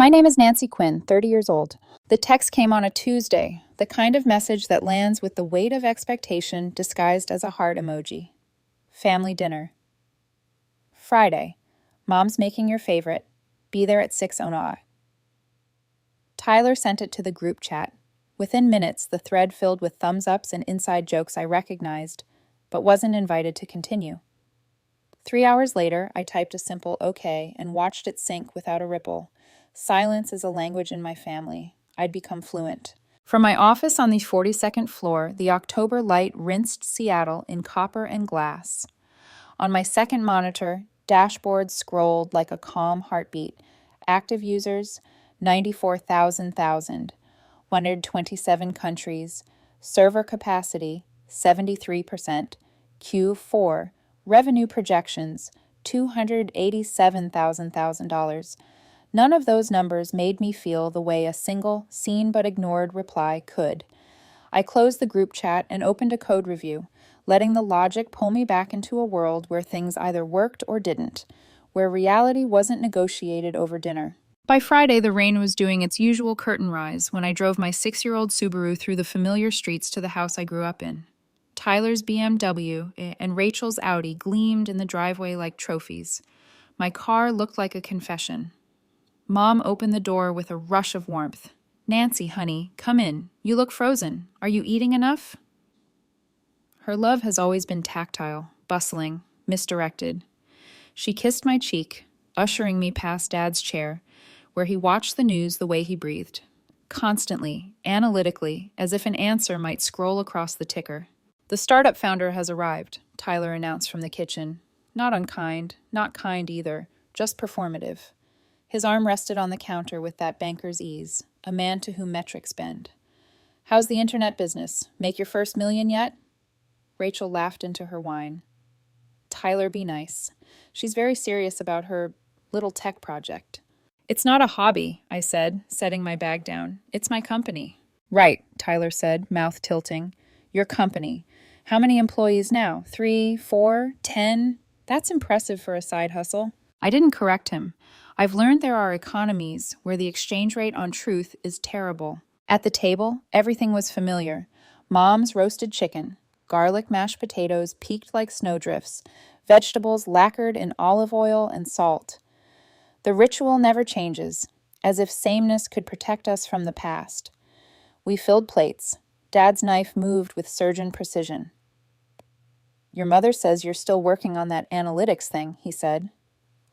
My name is Nancy Quinn, 30 years old. The text came on a Tuesday, the kind of message that lands with the weight of expectation disguised as a heart emoji. Family dinner. Friday. Mom's making your favorite. Be there at 6:00. Tyler sent it to the group chat. Within minutes, the thread filled with thumbs ups and inside jokes I recognized, but wasn't invited to continue. 3 hours later, I typed a simple okay and watched it sink without a ripple. Silence is a language in my family. I'd become fluent. From my office on the 42nd floor, the October light rinsed Seattle in copper and glass. On my second monitor, dashboards scrolled like a calm heartbeat. Active users, 94,000, 127 countries. Server capacity, 73%. Q4. Revenue projections, $287,000. None of those numbers made me feel the way a single, seen but ignored reply could. I closed the group chat and opened a code review, letting the logic pull me back into a world where things either worked or didn't, where reality wasn't negotiated over dinner. By Friday, the rain was doing its usual curtain rise when I drove my 6-year-old Subaru through the familiar streets to the house I grew up in. Tyler's BMW and Rachel's Audi gleamed in the driveway like trophies. My car looked like a confession. Mom opened the door with a rush of warmth. "Nancy, honey, come in. You look frozen. Are you eating enough?" Her love has always been tactile, bustling, misdirected. She kissed my cheek, ushering me past Dad's chair, where he watched the news the way he breathed. Constantly, analytically, as if an answer might scroll across the ticker. "The startup founder has arrived," Tyler announced from the kitchen. Not unkind, not kind either, just performative. His arm rested on the counter with that banker's ease, a man to whom metrics bend. "How's the internet business? Make your first million yet?" Rachel laughed into her wine. "Tyler, be nice. She's very serious about her little tech project." "It's not a hobby," I said, setting my bag down. "It's my company." "Right," Tyler said, mouth tilting. "Your company. How many employees now? 3, 4, 10? That's impressive for a side hustle." I didn't correct him. I've learned there are economies where the exchange rate on truth is terrible. At the table, everything was familiar. Mom's roasted chicken, garlic mashed potatoes peaked like snowdrifts, vegetables lacquered in olive oil and salt. The ritual never changes, as if sameness could protect us from the past. We filled plates. Dad's knife moved with surgeon precision. "Your mother says you're still working on that analytics thing," he said.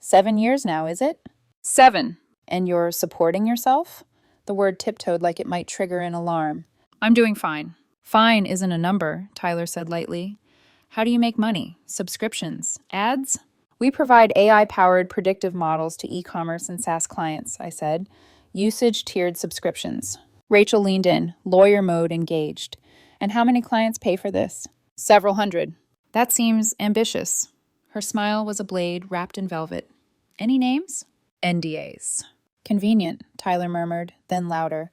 7 years now, is it? 7. "And you're supporting yourself?" The word tiptoed like it might trigger an alarm. "I'm doing fine." "Fine isn't a number," Tyler said lightly. "How do you make money? Subscriptions? Ads?" "We provide AI-powered predictive models to e-commerce and SaaS clients," I said. "Usage-tiered subscriptions." Rachel leaned in, lawyer mode engaged. "And how many clients pay for this?" "Several hundred." "That seems ambitious." Her smile was a blade wrapped in velvet. "Any names?" "NDAs." "Convenient," Tyler murmured, then louder.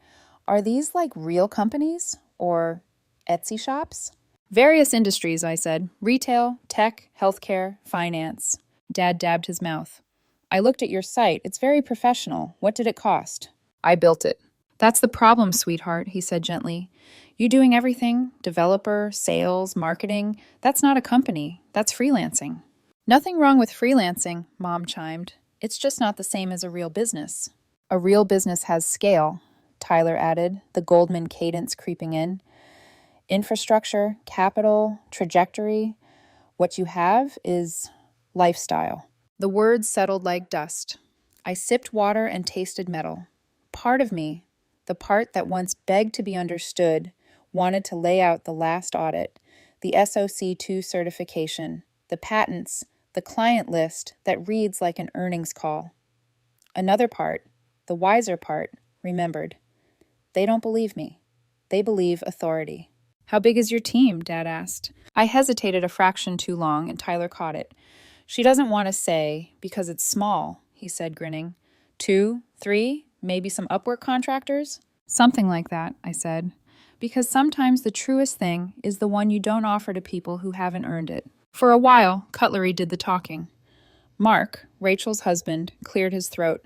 "Are these like real companies? Or Etsy shops?" "Various industries," I said. "Retail, tech, healthcare, finance." Dad dabbed his mouth. "I looked at your site. It's very professional. What did it cost?" "I built it." "That's the problem, sweetheart," he said gently. "You doing everything, developer, sales, marketing, that's not a company. That's freelancing." "Nothing wrong with freelancing," Mom chimed. "It's just not the same as a real business." "A real business has scale," Tyler added, the Goldman cadence creeping in. "Infrastructure, capital, trajectory. What you have is lifestyle." The words settled like dust. I sipped water and tasted metal. Part of me, the part that once begged to be understood, wanted to lay out the last audit, the SOC2 certification, the patents, the client list that reads like an earnings call. Another part, the wiser part, remembered. They don't believe me. They believe authority. "How big is your team?" Dad asked. I hesitated a fraction too long, and Tyler caught it. "She doesn't want to say, because it's small," he said, grinning. 2, 3, maybe some Upwork contractors?" "Something like that," I said. "Because sometimes the truest thing is the one you don't offer to people who haven't earned it." For a while, cutlery did the talking. Mark, Rachel's husband, cleared his throat.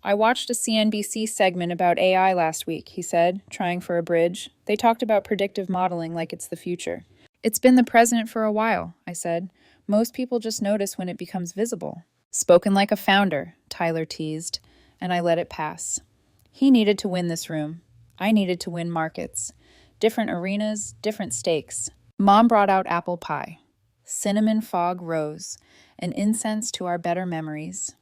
I watched a CNBC segment about AI last week, he said, trying for a bridge. They talked about predictive modeling like it's the future. It's been the present for a while, I said. Most people just notice when it becomes visible. Spoken like a founder, Tyler teased, and I let it pass. He needed to win this room. I needed to win markets. Different arenas, different stakes. Mom brought out apple pie. Cinnamon fog rose, an incense to our better memories.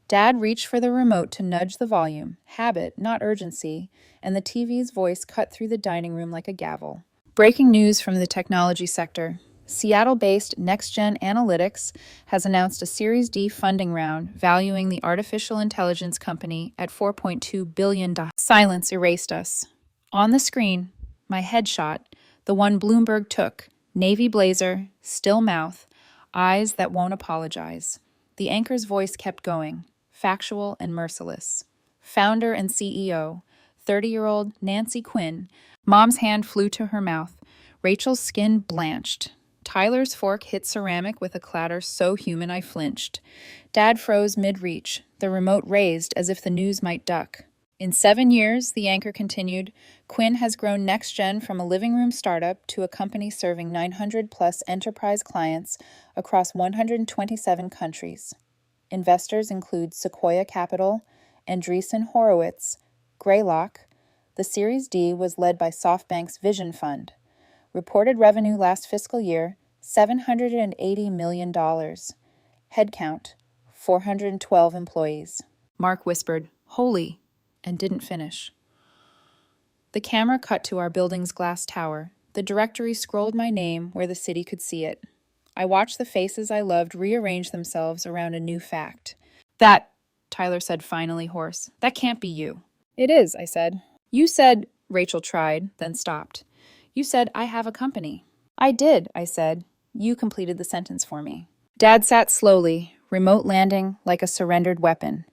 Dad reached for the remote to nudge the volume, habit, not urgency, and the TV's voice cut through the dining room like a gavel. Breaking news from the technology sector. Seattle-based NextGen Analytics has announced a Series D funding round valuing the artificial intelligence company at $4.2 billion. Silence erased us. On the screen, my headshot, the one Bloomberg took, navy blazer, still mouth, eyes that won't apologize. The anchor's voice kept going, factual and merciless. Founder and CEO, 30-year-old Nancy Quinn. Mom's hand flew to her mouth. Rachel's skin blanched. Tyler's fork hit ceramic with a clatter so human I flinched. Dad froze mid-reach, the remote raised as if the news might duck. In 7 years, the anchor continued, Quinn has grown NextGen from a living room startup to a company serving 900-plus enterprise clients across 127 countries. Investors include Sequoia Capital, Andreessen Horowitz, Greylock. The Series D was led by SoftBank's Vision Fund. Reported revenue last fiscal year, $780 million. Headcount, 412 employees. Mark whispered, "Holy," and didn't finish. The camera cut to our building's glass tower. The directory scrolled my name where the city could see it. I watched the faces I loved rearrange themselves around a new fact. "That," Tyler said finally hoarse, "that can't be you." "It is," I said. "You said," Rachel tried, then stopped. "You said I have a company." "I did," I said. You completed the sentence for me. Dad sat slowly, remote landing like a surrendered weapon.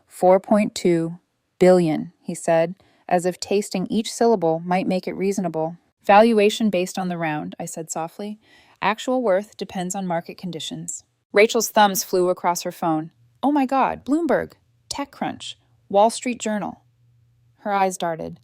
4.2 billion, he said, as if tasting each syllable might make it reasonable. Valuation based on the round, I said softly. Actual worth depends on market conditions. Rachel's thumbs flew across her phone. "Oh my God, Bloomberg, TechCrunch, Wall Street Journal." Her eyes darted.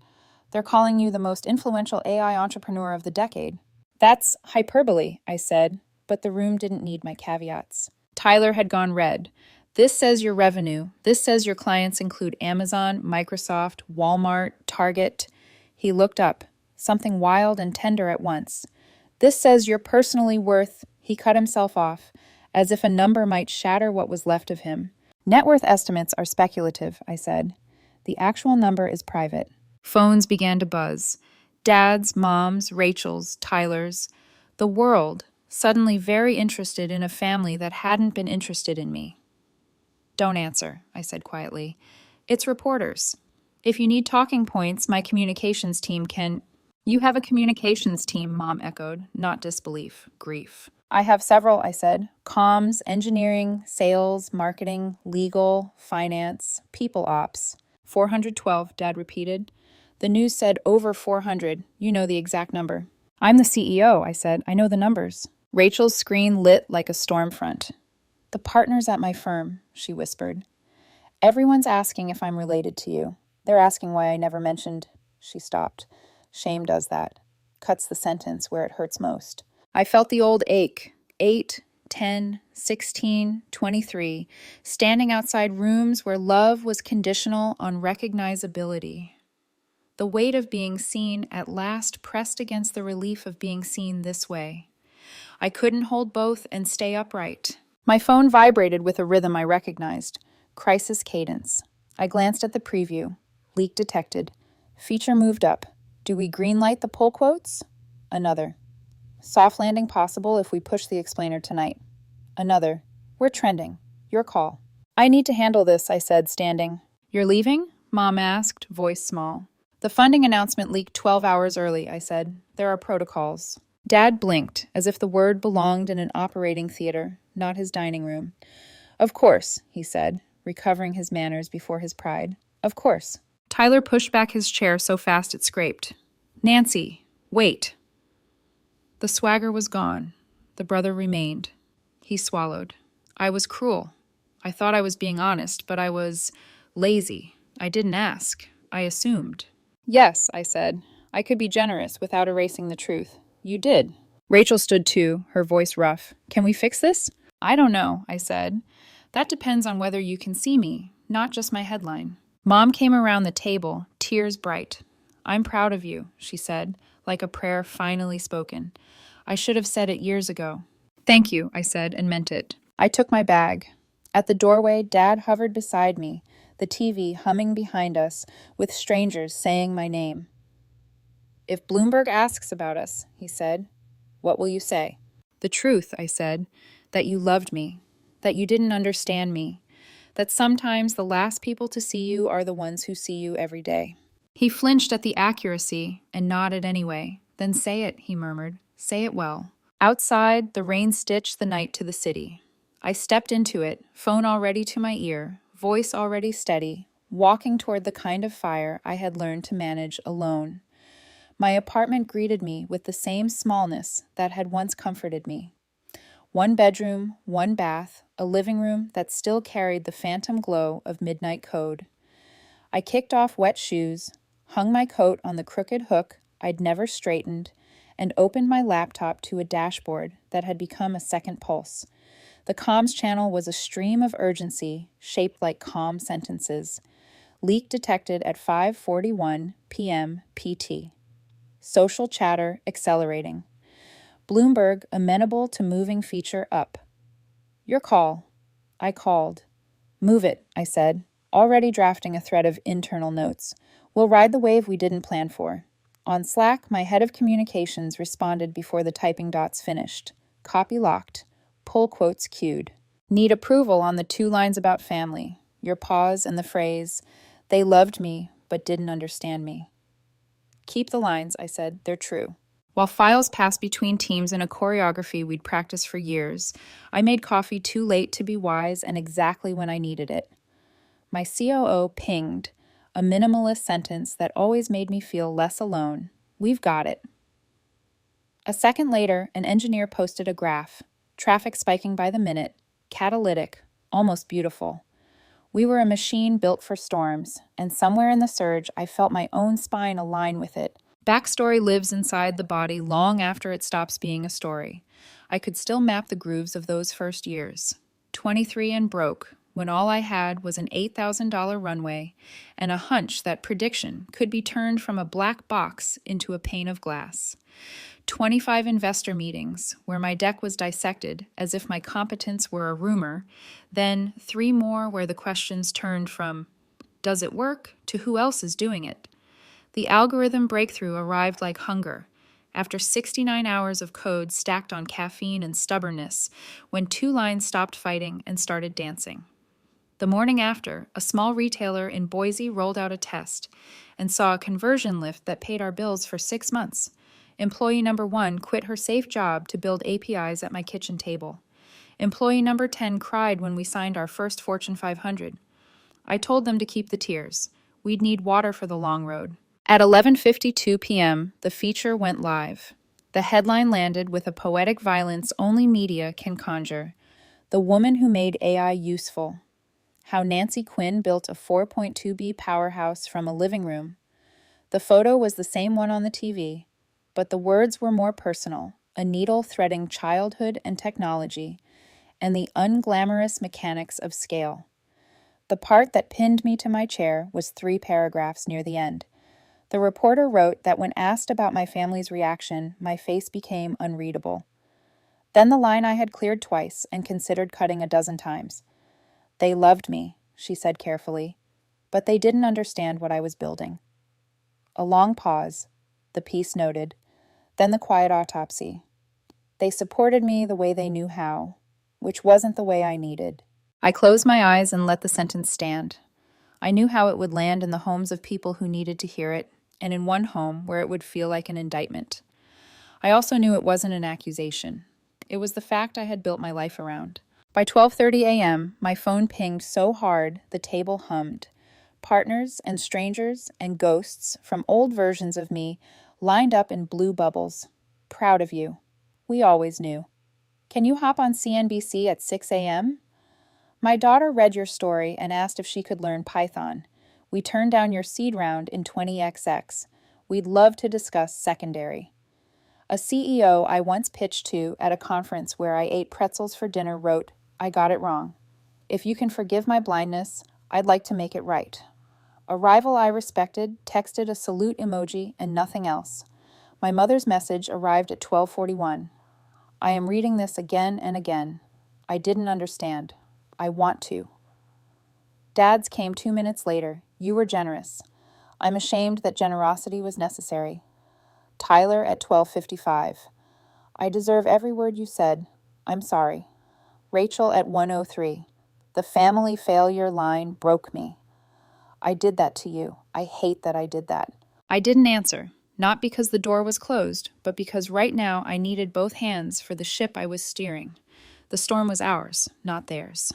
"They're calling you the most influential AI entrepreneur of the decade." "That's hyperbole," I said, but the room didn't need my caveats. Tyler had gone red. "This says your revenue. This says your clients include Amazon, Microsoft, Walmart, Target." He looked up, something wild and tender at once. "This says you're personally worth—" He cut himself off, as if a number might shatter what was left of him. "Net worth estimates are speculative," I said. "The actual number is private." Phones began to buzz. Dad's, Mom's, Rachel's, Tyler's. The world, suddenly very interested in a family that hadn't been interested in me. "Don't answer," I said quietly. "It's reporters. If you need talking points, my communications team can—" "You have a communications team," Mom echoed, not disbelief, grief. "I have several," I said. "Comms, engineering, sales, marketing, legal, finance, people ops." 412, Dad repeated. "The news said over 400. You know the exact number." "I'm the CEO," I said. "I know the numbers." Rachel's screen lit like a storm front. "The partners at my firm," she whispered. "Everyone's asking if I'm related to you. They're asking why I never mentioned—" She stopped. Shame does that. Cuts the sentence where it hurts most. I felt the old ache. 8, 10, 16, 23, standing outside rooms where love was conditional on recognizability. The weight of being seen at last pressed against the relief of being seen this way. I couldn't hold both and stay upright. My phone vibrated with a rhythm I recognized. Crisis cadence. I glanced at the preview. Leak detected. Feature moved up. Do we greenlight the pull quotes? Another. Soft landing possible if we push the explainer tonight. Another. We're trending. Your call. "I need to handle this," I said, standing. "You're leaving?" Mom asked, voice small. "The funding announcement leaked 12 hours early," I said. "There are protocols." Dad blinked, as if the word belonged in an operating theater, not his dining room. "Of course," he said, recovering his manners before his pride. "Of course." Tyler pushed back his chair so fast it scraped. "Nancy, wait." The swagger was gone. The brother remained. He swallowed. "I was cruel." I thought I was being honest, but I was lazy. I didn't ask. I assumed. Yes, I said. I could be generous without erasing the truth. You did. Rachel stood too, her voice rough. Can we fix this? I don't know, I said. That depends on whether you can see me, not just my headline. Mom came around the table, tears bright. I'm proud of you, she said, like a prayer finally spoken. I should have said it years ago. Thank you, I said, and meant it. I took my bag. At the doorway, Dad hovered beside me, the TV humming behind us, with strangers saying my name. If Bloomberg asks about us, he said, what will you say? The truth, I said, that you loved me, that you didn't understand me, that sometimes the last people to see you are the ones who see you every day. He flinched at the accuracy and nodded anyway. Then say it, he murmured. Say it well. Outside, the rain stitched the night to the city. I stepped into it, phone already to my ear, voice already steady, walking toward the kind of fire I had learned to manage alone. My apartment greeted me with the same smallness that had once comforted me. One bedroom, one bath, a living room that still carried the phantom glow of midnight code. I kicked off wet shoes, hung my coat on the crooked hook I'd never straightened, and opened my laptop to a dashboard that had become a second pulse. The comms channel was a stream of urgency shaped like calm sentences. Leak detected at 5:41 p.m. PT. Social chatter accelerating. Bloomberg amenable to moving feature up. Your call. I called. Move it, I said, already drafting a thread of internal notes. We'll ride the wave we didn't plan for. On Slack, my head of communications responded before the typing dots finished. Copy locked. Pull quotes queued. Need approval on the 2 lines about family. Your pause and the phrase, they loved me but didn't understand me. Keep the lines, I said. They're true. While files passed between teams in a choreography we'd practiced for years, I made coffee too late to be wise and exactly when I needed it. My COO pinged, a minimalist sentence that always made me feel less alone. We've got it. A second later, an engineer posted a graph, traffic spiking by the minute, catalytic, almost beautiful. We were a machine built for storms, and somewhere in the surge, I felt my own spine align with it. Backstory lives inside the body long after it stops being a story. I could still map the grooves of those first years. 23 and broke, when all I had was an $8,000 runway and a hunch that prediction could be turned from a black box into a pane of glass. 25 investor meetings where my deck was dissected as if my competence were a rumor, then 3 more where the questions turned from, does it work, to who else is doing it? The algorithm breakthrough arrived like hunger, after 69 hours of code stacked on caffeine and stubbornness, when 2 lines stopped fighting and started dancing. The morning after, a small retailer in Boise rolled out a test and saw a conversion lift that paid our bills for 6 months. Employee number 1 quit her safe job to build APIs at my kitchen table. Employee number 10 cried when we signed our first Fortune 500. I told them to keep the tears. We'd need water for the long road. At 11:52 p.m., the feature went live. The headline landed with a poetic violence only media can conjure. The woman who made AI useful. How Nancy Quinn built a 4.2B powerhouse from a living room. The photo was the same one on the TV, but the words were more personal, a needle threading childhood and technology, and the unglamorous mechanics of scale. The part that pinned me to my chair was 3 paragraphs near the end. The reporter wrote that when asked about my family's reaction, my face became unreadable. Then the line I had cleared twice and considered cutting a dozen times. They loved me, she said carefully, but they didn't understand what I was building. A long pause, the piece noted, then the quiet autopsy. They supported me the way they knew how, which wasn't the way I needed. I closed my eyes and let the sentence stand. I knew how it would land in the homes of people who needed to hear it, and in one home where it would feel like an indictment. I also knew it wasn't an accusation. It was the fact I had built my life around. By 12:30 a.m., my phone pinged so hard the table hummed. Partners and strangers and ghosts from old versions of me lined up in blue bubbles. Proud of you. We always knew. Can you hop on CNBC at 6 a.m.? My daughter read your story and asked if she could learn Python. We turned down your seed round in 20XX. We'd love to discuss secondary. A CEO I once pitched to at a conference where I ate pretzels for dinner wrote, "I got it wrong. If you can forgive my blindness, I'd like to make it right." A rival I respected texted a salute emoji and nothing else. My mother's message arrived at 12:41. I am reading this again and again. I didn't understand. I want to. Dad's came 2 minutes later. You were generous. I'm ashamed that generosity was necessary. Tyler at 12:55. I deserve every word you said. I'm sorry. Rachel at 1:03. The family failure line broke me. I did that to you. I hate that I did that. I didn't answer, not because the door was closed, but because right now I needed both hands for the ship I was steering. The storm was ours, not theirs.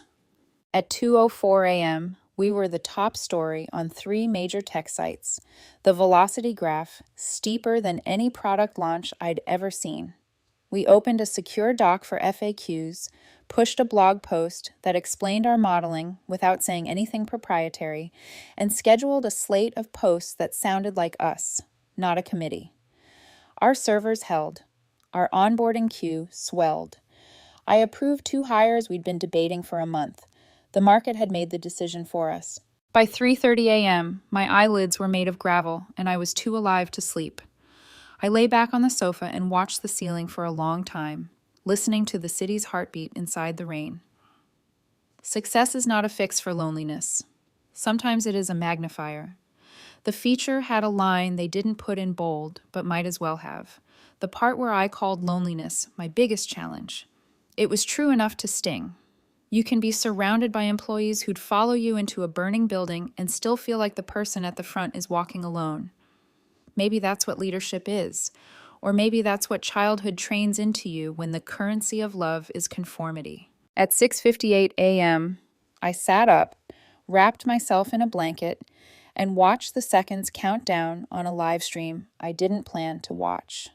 At 2:04 a.m., we were the top story on 3 major tech sites. The velocity graph, steeper than any product launch I'd ever seen. We opened a secure doc for FAQs, pushed a blog post that explained our modeling without saying anything proprietary, and scheduled a slate of posts that sounded like us, not a committee. Our servers held. Our onboarding queue swelled. I approved 2 hires we'd been debating for a month. The market had made the decision for us. By 3:30 a.m., my eyelids were made of gravel, and I was too alive to sleep. I lay back on the sofa and watched the ceiling for a long time, listening to the city's heartbeat inside the rain. Success is not a fix for loneliness. Sometimes it is a magnifier. The feature had a line they didn't put in bold, but might as well have. The part where I called loneliness my biggest challenge. It was true enough to sting. You can be surrounded by employees who'd follow you into a burning building and still feel like the person at the front is walking alone. Maybe that's what leadership is. Or maybe that's what childhood trains into you when the currency of love is conformity. At 6:58 a.m., I sat up, wrapped myself in a blanket, and watched the seconds count down on a live stream I didn't plan to watch.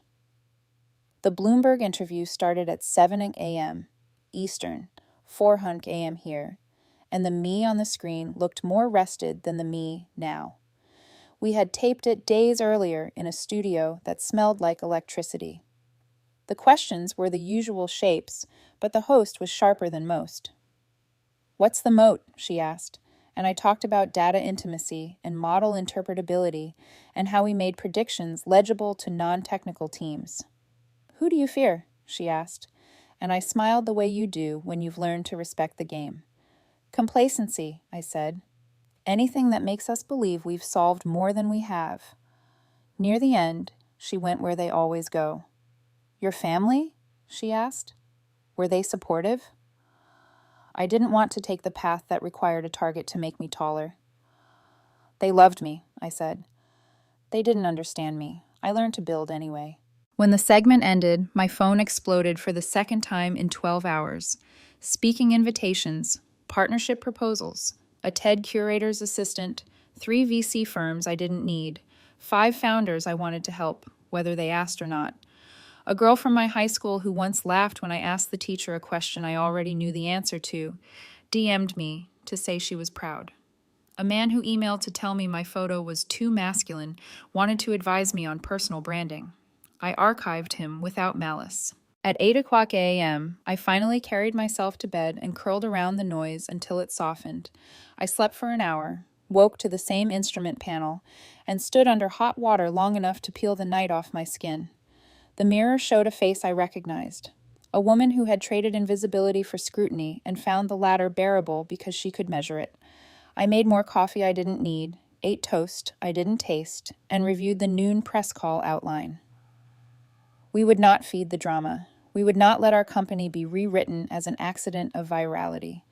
The Bloomberg interview started at 7 a.m. Eastern, 4:00 a.m. here, and the me on the screen looked more rested than the me now. We had taped it days earlier in a studio that smelled like electricity. The questions were the usual shapes, but the host was sharper than most. "What's the moat?" she asked, and I talked about data intimacy and model interpretability and how we made predictions legible to non-technical teams. "Who do you fear?" she asked, and I smiled the way you do when you've learned to respect the game. "Complacency," I said. "Anything that makes us believe we've solved more than we have." Near the end, she went where they always go. "Your family?" she asked. "Were they supportive?" I didn't want to take the path that required a target to make me taller. "They loved me," I said. "They didn't understand me. I learned to build anyway." When the segment ended, my phone exploded for the second time in 12 hours. Speaking invitations, partnership proposals, a TED curator's assistant, 3 VC firms I didn't need, 5 founders I wanted to help, whether they asked or not. A girl from my high school who once laughed when I asked the teacher a question I already knew the answer to, DM'd me to say she was proud. A man who emailed to tell me my photo was too masculine wanted to advise me on personal branding. I archived him without malice. At 8:00 a.m., I finally carried myself to bed and curled around the noise until it softened. I slept for an hour, woke to the same instrument panel, and stood under hot water long enough to peel the night off my skin. The mirror showed a face I recognized. A woman who had traded invisibility for scrutiny and found the latter bearable because she could measure it. I made more coffee I didn't need, ate toast I didn't taste, and reviewed the noon press call outline. We would not feed the drama. We would not let our company be rewritten as an accident of virality.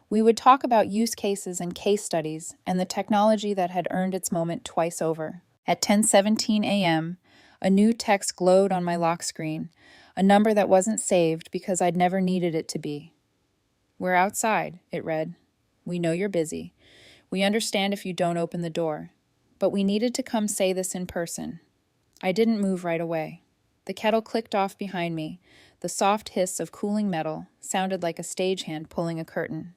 We would talk about use cases and case studies and the technology that had earned its moment twice over. At 10:17 a.m., a new text glowed on my lock screen, a number that wasn't saved because I'd never needed it to be. "We're outside," it read. "We know you're busy. We understand if you don't open the door. But we needed to come say this in person." I didn't move right away. The kettle clicked off behind me. The soft hiss of cooling metal sounded like a stagehand pulling a curtain.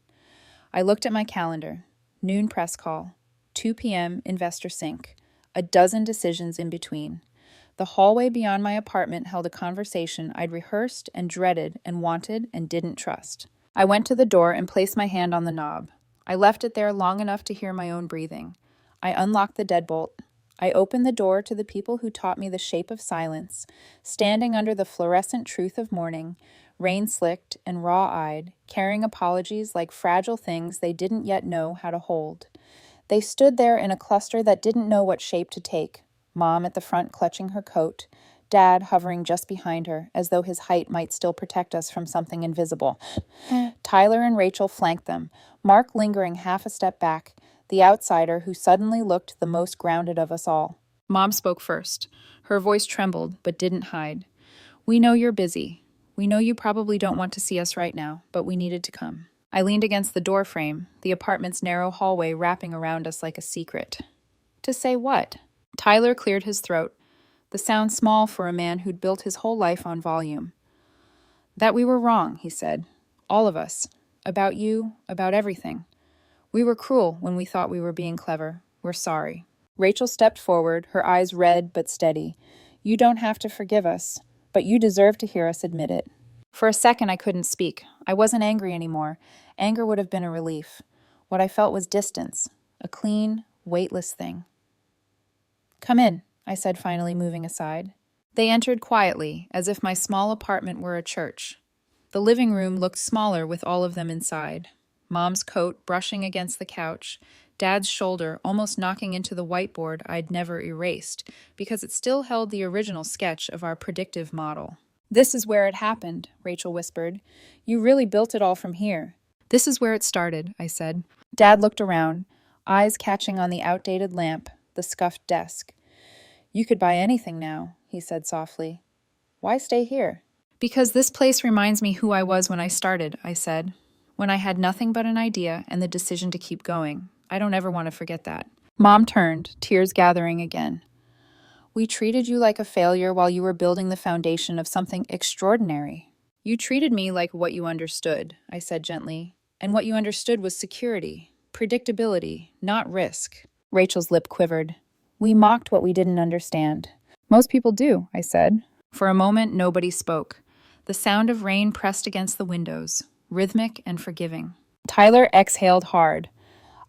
I looked at my calendar. Noon press call. 2 p.m. investor sync. A dozen decisions in between. The hallway beyond my apartment held a conversation I'd rehearsed and dreaded and wanted and didn't trust. I went to the door and placed my hand on the knob. I left it there long enough to hear my own breathing. I unlocked the deadbolt. I opened the door to the people who taught me the shape of silence, standing under the fluorescent truth of morning, rain-slicked and raw-eyed, carrying apologies like fragile things they didn't yet know how to hold. They stood there in a cluster that didn't know what shape to take, Mom at the front clutching her coat, Dad hovering just behind her, as though his height might still protect us from something invisible. Tyler and Rachel flanked them, Mark lingering half a step back, the outsider who suddenly looked the most grounded of us all. Mom spoke first. Her voice trembled, but didn't hide. "We know you're busy. We know you probably don't want to see us right now, but we needed to come." I leaned against the door frame, the apartment's narrow hallway wrapping around us like a secret. To say what? Tyler cleared his throat, the sound small for a man who'd built his whole life on volume. "That we were wrong," he said. "All of us. About you, about everything. We were cruel when we thought we were being clever. We're sorry." Rachel stepped forward, her eyes red but steady. "You don't have to forgive us, but you deserve to hear us admit it." For a second, I couldn't speak. I wasn't angry anymore. Anger would have been a relief. What I felt was distance, a clean, weightless thing. "Come in," I said, finally moving aside. They entered quietly, as if my small apartment were a church. The living room looked smaller with all of them inside. Mom's coat brushing against the couch, Dad's shoulder almost knocking into the whiteboard I'd never erased, because it still held the original sketch of our predictive model. "This is where it happened," Rachel whispered. "You really built it all from here." "This is where it started," I said. Dad looked around, eyes catching on the outdated lamp, the scuffed desk. "You could buy anything now," he said softly. "Why stay here?" "Because this place reminds me who I was when I started," I said. "When I had nothing but an idea and the decision to keep going. I don't ever want to forget that." Mom turned, tears gathering again. "We treated you like a failure while you were building the foundation of something extraordinary." "You treated me like what you understood," I said gently. "And what you understood was security, predictability, not risk." Rachel's lip quivered. "We mocked what we didn't understand." "Most people do," I said. For a moment, nobody spoke. The sound of rain pressed against the windows, rhythmic and forgiving. Tyler exhaled hard.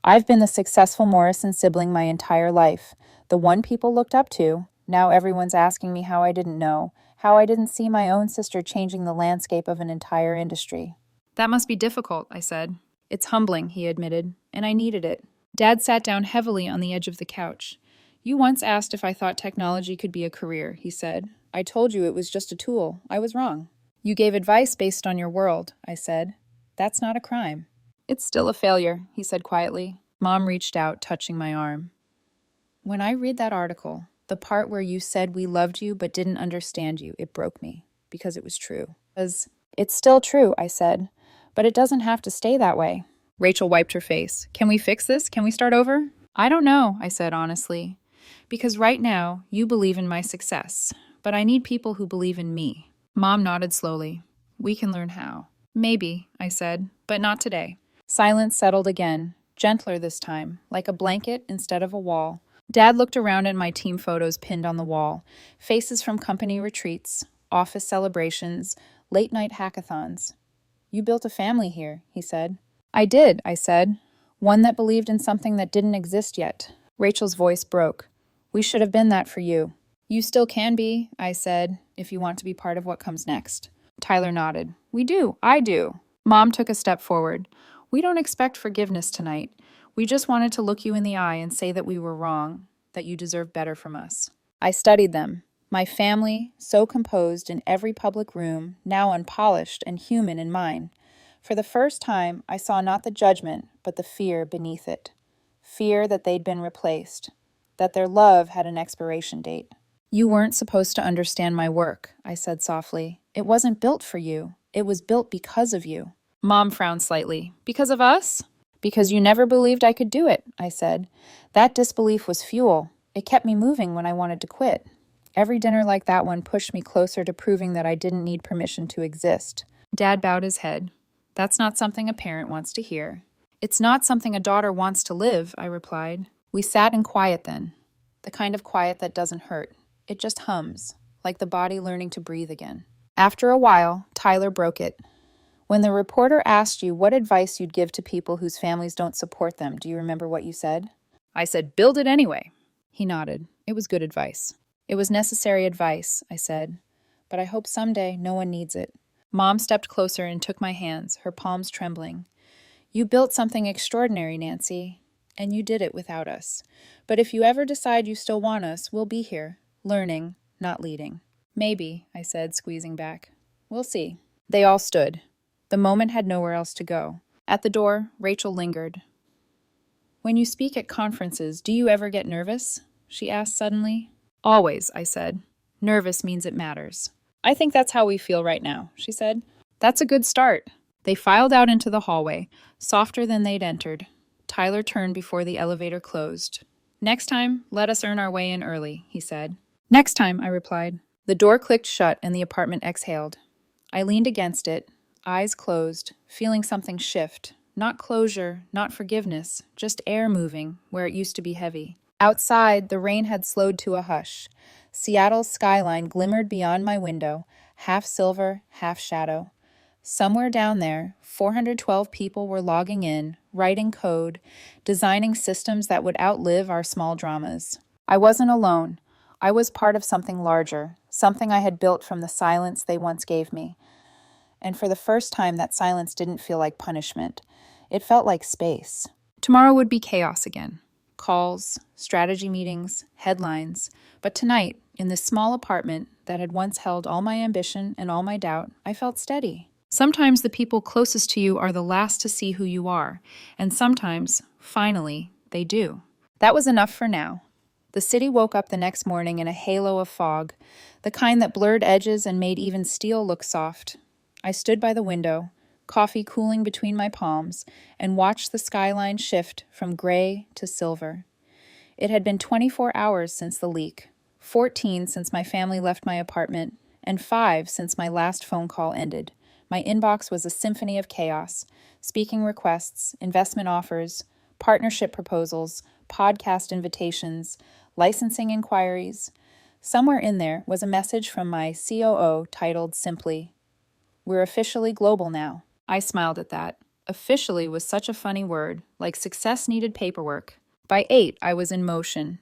"I've been the successful Morrison sibling my entire life, the one people looked up to. Now everyone's asking me how I didn't know, how I didn't see my own sister changing the landscape of an entire industry." "That must be difficult," I said. "It's humbling," he admitted, "and I needed it." Dad sat down heavily on the edge of the couch. "You once asked if I thought technology could be a career," he said. "I told you it was just a tool. I was wrong." "You gave advice based on your world," I said. "That's not a crime." "It's still a failure," he said quietly. Mom reached out, touching my arm. "When I read that article, the part where you said we loved you but didn't understand you, it broke me, because it was true." "It's still true," I said, "but it doesn't have to stay that way." Rachel wiped her face. "Can we fix this? Can we start over?" "I don't know," I said honestly. "Because right now, you believe in my success, but I need people who believe in me." Mom nodded slowly. "We can learn how." "Maybe," I said, "but not today." Silence settled again, gentler this time, like a blanket instead of a wall. Dad looked around at my team photos pinned on the wall, faces from company retreats, office celebrations, late-night hackathons. "You built a family here," he said. "I did," I said. "One that believed in something that didn't exist yet." Rachel's voice broke. "We should have been that for you." "You still can be," I said, "if you want to be part of what comes next." Tyler nodded. "We do. I do." Mom took a step forward. "We don't expect forgiveness tonight. We just wanted to look you in the eye and say that we were wrong, that you deserve better from us." I studied them. My family, so composed in every public room, now unpolished and human in mine. For the first time, I saw not the judgment, but the fear beneath it. Fear that they'd been replaced, that their love had an expiration date. "You weren't supposed to understand my work," I said softly. "It wasn't built for you. It was built because of you." Mom frowned slightly. "Because of us?" "Because you never believed I could do it," I said. "That disbelief was fuel. It kept me moving when I wanted to quit. Every dinner like that one pushed me closer to proving that I didn't need permission to exist." Dad bowed his head. "That's not something a parent wants to hear." It's not something a daughter wants to live, I replied. We sat in quiet then, the kind of quiet that doesn't hurt. It just hums, like the body learning to breathe again. After a while, Tyler broke it. When the reporter asked you what advice you'd give to people whose families don't support them, do you remember what you said? I said, build it anyway. He nodded. It was good advice. It was necessary advice, I said. But I hope someday no one needs it. Mom stepped closer and took my hands, her palms trembling. You built something extraordinary, Nancy, and you did it without us. But if you ever decide you still want us, we'll be here, learning, not leading. Maybe, I said, squeezing back. We'll see. They all stood. The moment had nowhere else to go. At the door, Rachel lingered. When you speak at conferences, do you ever get nervous? She asked suddenly. Always, I said. Nervous means it matters. I think that's how we feel right now, she said. That's a good start. They filed out into the hallway, softer than they'd entered. Tyler turned before the elevator closed. Next time, let us earn our way in early, he said. Next time, I replied. The door clicked shut and the apartment exhaled. I leaned against it, eyes closed, feeling something shift. Not closure, not forgiveness, just air moving where it used to be heavy. Outside, the rain had slowed to a hush. Seattle's skyline glimmered beyond my window, half silver, half shadow. Somewhere down there, 412 people were logging in, writing code, designing systems that would outlive our small dramas. I wasn't alone. I was part of something larger, something I had built from the silence they once gave me. And for the first time, that silence didn't feel like punishment. It felt like space. Tomorrow would be chaos again. Calls, strategy meetings, headlines. But tonight, in this small apartment that had once held all my ambition and all my doubt, I felt steady. Sometimes the people closest to you are the last to see who you are, and sometimes, finally, they do. That was enough for now. The city woke up the next morning in a halo of fog, the kind that blurred edges and made even steel look soft. I stood by the window, coffee cooling between my palms, and watched the skyline shift from gray to silver. It had been 24 hours since the leak, 14 since my family left my apartment, and 5 since my last phone call ended. My inbox was a symphony of chaos, speaking requests, investment offers, partnership proposals, podcast invitations, licensing inquiries. Somewhere in there was a message from my COO titled simply, "We're officially global now." I smiled at that. Officially was such a funny word, like success needed paperwork. By 8, I was in motion.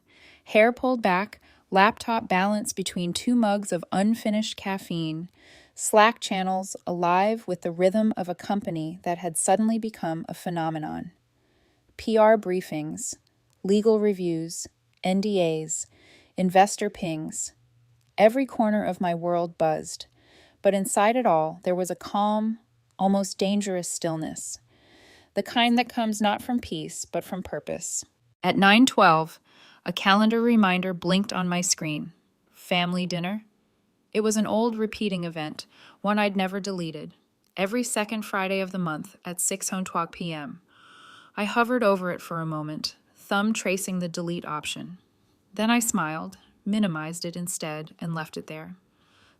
Hair pulled back, laptop balanced between 2 mugs of unfinished caffeine, Slack channels alive with the rhythm of a company that had suddenly become a phenomenon. PR briefings, legal reviews, NDAs, investor pings. Every corner of my world buzzed, but inside it all, there was a calm, almost dangerous stillness, the kind that comes not from peace, but from purpose. At 9:12, a calendar reminder blinked on my screen. Family dinner? It was an old repeating event, one I'd never deleted. Every second Friday of the month at 6:00 p.m. I hovered over it for a moment, thumb tracing the delete option. Then I smiled, minimized it instead, and left it there.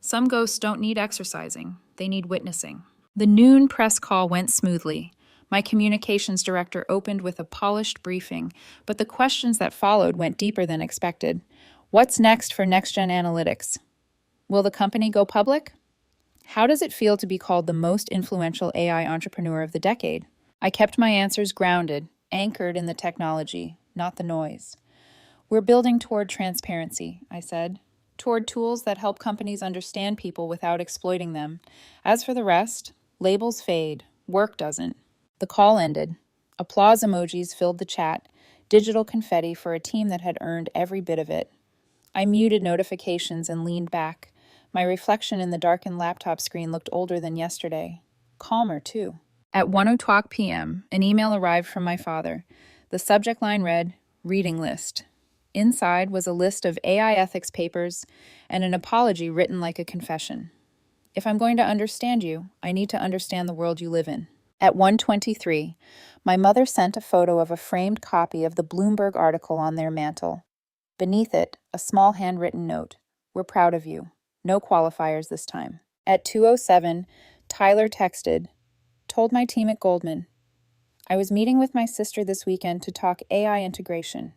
Some ghosts don't need exercising, they need witnessing. The noon press call went smoothly. My communications director opened with a polished briefing, but the questions that followed went deeper than expected. What's next for next-gen analytics? Will the company go public? How does it feel to be called the most influential AI entrepreneur of the decade? I kept my answers grounded, anchored in the technology, not the noise. We're building toward transparency, I said, toward tools that help companies understand people without exploiting them. As for the rest, labels fade, work doesn't. The call ended. Applause emojis filled the chat, digital confetti for a team that had earned every bit of it. I muted notifications and leaned back. My reflection in the darkened laptop screen looked older than yesterday. Calmer, too. At 1:00 p.m., an email arrived from my father. The subject line read, "Reading List." Inside was a list of AI ethics papers and an apology written like a confession. If I'm going to understand you, I need to understand the world you live in. At 1:23, my mother sent a photo of a framed copy of the Bloomberg article on their mantel. Beneath it, a small handwritten note. "We're proud of you. No qualifiers this time." At 2:07, Tyler texted, "Told my team at Goldman." I was meeting with my sister this weekend to talk AI integration.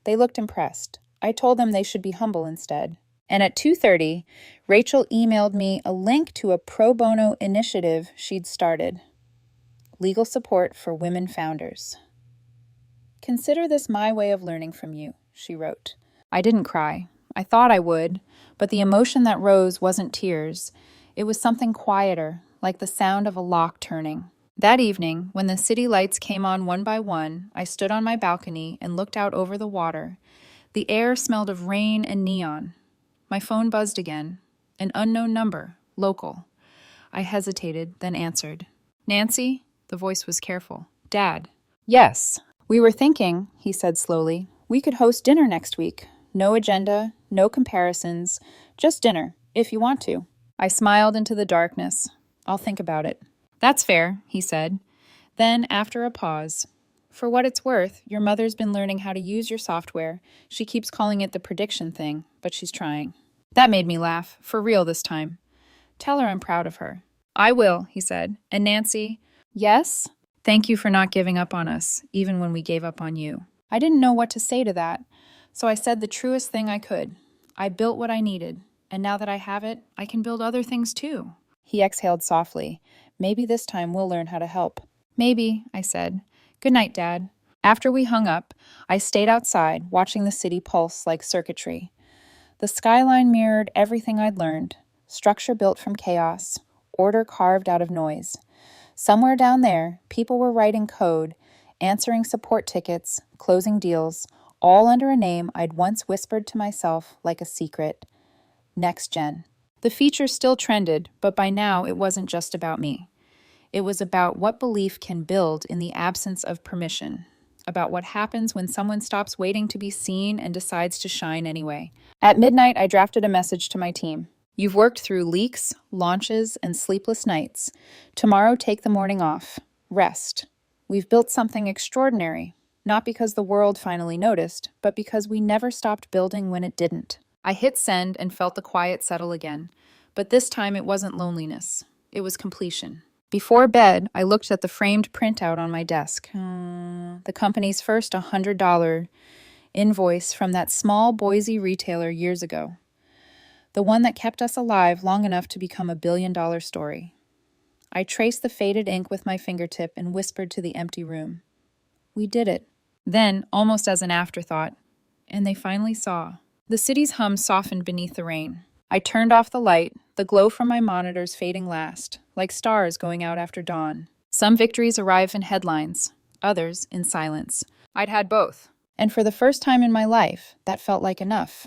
They looked impressed. I told them they should be humble instead. And at 2:30, Rachel emailed me a link to a pro bono initiative she'd started. Legal support for women founders. Consider this my way of learning from you, she wrote. I didn't cry. I thought I would, but the emotion that rose wasn't tears. It was something quieter, like the sound of a lock turning. That evening, when the city lights came on one by one, I stood on my balcony and looked out over the water. The air smelled of rain and neon. My phone buzzed again. An unknown number, local. I hesitated, then answered. Nancy? The voice was careful. Dad. Yes. We were thinking, he said slowly, we could host dinner next week. No agenda, no comparisons, just dinner, if you want to. I smiled into the darkness. I'll think about it. That's fair, he said. Then, after a pause, for what it's worth, your mother's been learning how to use your software. She keeps calling it the prediction thing, but she's trying. That made me laugh, for real this time. Tell her I'm proud of her. I will, he said. And Nancy? Yes? Thank you for not giving up on us, even when we gave up on you. I didn't know what to say to that, so I said the truest thing I could. I built what I needed, and now that I have it, I can build other things too. He exhaled softly. Maybe this time we'll learn how to help. Maybe, I said. Good night, Dad. After we hung up, I stayed outside, watching the city pulse like circuitry. The skyline mirrored everything I'd learned. Structure built from chaos, order carved out of noise. Somewhere down there, people were writing code, answering support tickets, closing deals, all under a name I'd once whispered to myself like a secret. Next Gen. The feature still trended, but by now it wasn't just about me. It was about what belief can build in the absence of permission, about what happens when someone stops waiting to be seen and decides to shine anyway. At midnight, I drafted a message to my team. You've worked through leaks, launches, and sleepless nights. Tomorrow, take the morning off. Rest. We've built something extraordinary, not because the world finally noticed, but because we never stopped building when it didn't. I hit send and felt the quiet settle again, but this time it wasn't loneliness. It was completion. Before bed, I looked at the framed printout on my desk. The company's first $100 invoice from that small Boise retailer years ago. The one that kept us alive long enough to become a billion-dollar story. I traced the faded ink with my fingertip and whispered to the empty room. We did it. Then, almost as an afterthought, and they finally saw. The city's hum softened beneath the rain. I turned off the light, the glow from my monitors fading last, like stars going out after dawn. Some victories arrive in headlines, others in silence. I'd had both. And for the first time in my life, that felt like enough.